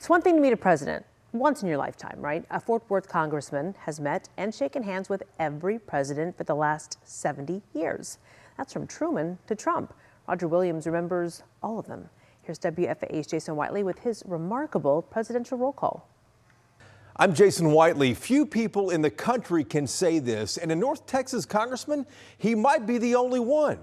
It's one thing to meet a president once in your lifetime, right? A Fort Worth congressman has met and shaken hands with every president for the last 70 years. That's from Truman to Trump. Roger Williams remembers all of them. Here's WFAA's Jason Whiteley with his remarkable presidential roll call. I'm Jason Whiteley. Few people in the country can say this, and a North Texas congressman, he might be the only one.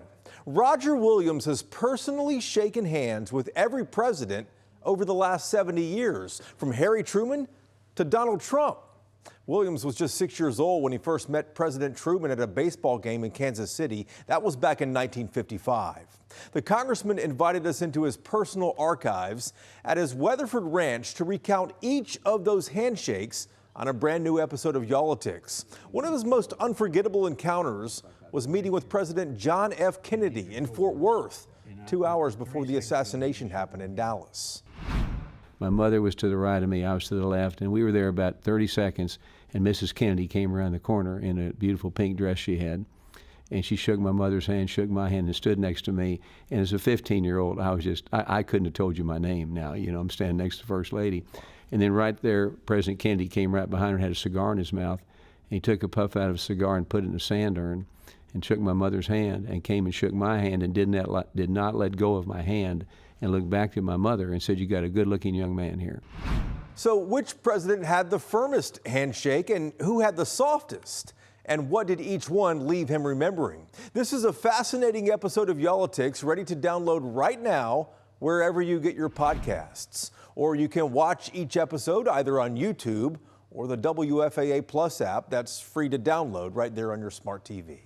Roger Williams has personally shaken hands with every president over the last 70 years, from Harry Truman to Donald Trump. Williams was just 6 years old when he first met President Truman at a baseball game in Kansas City. That was back in 1955. The congressman invited us into his personal archives at his Weatherford Ranch to recount each of those handshakes on a brand new episode of Y'all-itics. One of his most unforgettable encounters was meeting with President John F. Kennedy in Fort Worth 2 hours before the assassination happened in Dallas. My mother was to the right of me, I was to the left, and we were there about 30 seconds, and Mrs. Kennedy came around the corner in a beautiful pink dress she had, and she shook my mother's hand, shook my hand, and stood next to me. And as a 15-year-old, I couldn't have told you my name now. You know, I'm standing next to the First Lady. And then right there, President Kennedy came right behind her and had a cigar in his mouth, and he took a puff out of a cigar and put it in a sand urn and shook my mother's hand and came and shook my hand and did not let go of my hand and looked back at my mother and said, "You got a good-looking young man here." So which president had the firmest handshake and who had the softest? And what did each one leave him remembering? This is a fascinating episode of Y'all-itics, ready to download right now wherever you get your podcasts. Or you can watch each episode either on YouTube or the WFAA Plus app that's free to download right there on your smart TV.